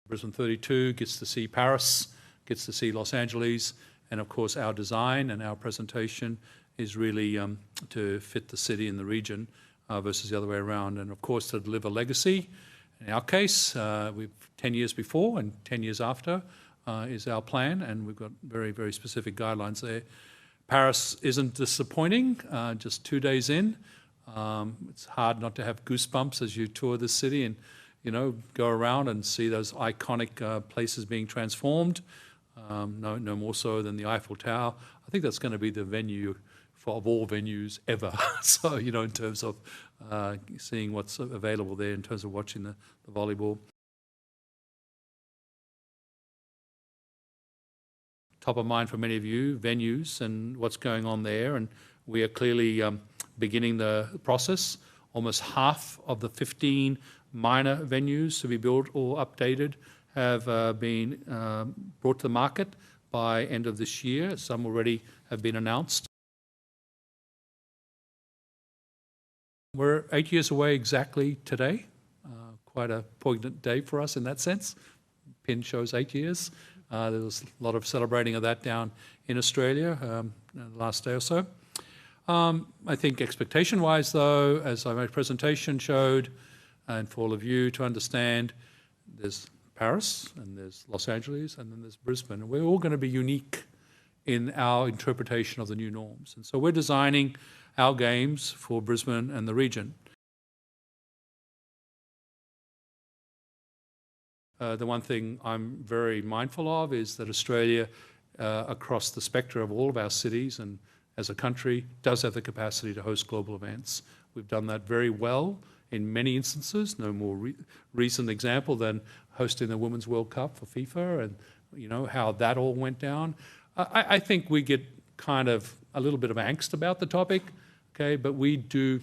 Brisbane 32 gets to see Paris, gets to see Los Angeles, and of course our design and our presentation is really to fit the city and the region versus the other way around, and of course to deliver legacy. In our case, we've 10 years before and 10 years after is our plan, and we've got very, very specific guidelines there. Paris isn't disappointing, just 2 days in. It's hard not to have goosebumps as you tour the city and, you know, go around and see those iconic places being transformed. No more so than the Eiffel Tower. I think that's going to be the venue of all venues ever. So, you know, in terms of seeing what's available there, in terms of watching the volleyball. Top of mind for many of you, venues and what's going on there. And we are clearly beginning the process. Almost half of the 15 minor venues to be built or updated have been brought to the market by end of this year. Some already have been announced. We're 8 years away exactly today. Quite a poignant day for us in that sense. Pin shows 8 years. There was a lot of celebrating of that down in Australia the last day or so. I think expectation-wise, though, as my presentation showed, and for all of you to understand, there's Paris, and there's Los Angeles, and then there's Brisbane. And we're all going to be unique in our interpretation of the new norms. And so we're designing our games for Brisbane and the region. The one thing I'm very mindful of is that Australia, across the spectrum of all of our cities and as a country, does have the capacity to host global events. We've done that very well in many instances. No more recent example than hosting the Women's World Cup for FIFA and, you know, how that all went down. I think we get kind of a little bit of angst about the topic, okay, but we do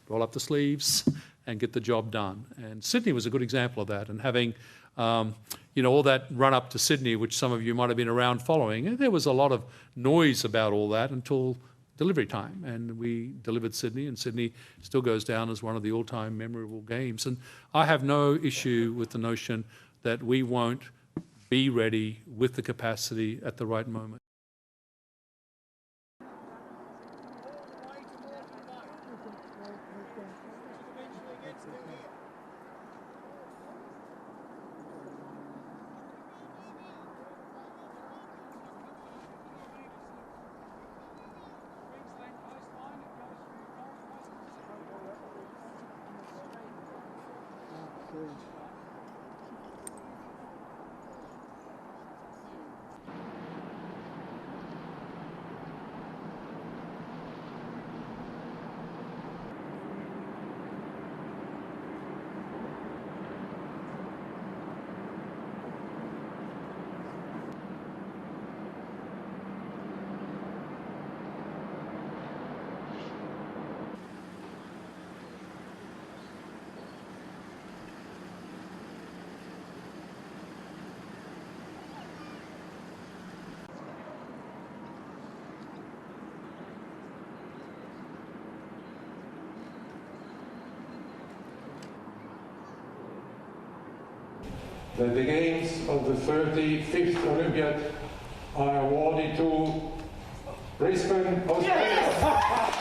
roll up the sleeves and get the job done. And Sydney was a good example of that. And having you know, all that run up to Sydney, which some of you might have been around following, and there was a lot of noise about all that until delivery time. And we delivered Sydney, and Sydney still goes down as one of the all-time memorable games. And I have no issue with the notion that we won't be ready with the capacity at the right moment. The games of the 35th Olympiad are awarded to Brisbane, Australia.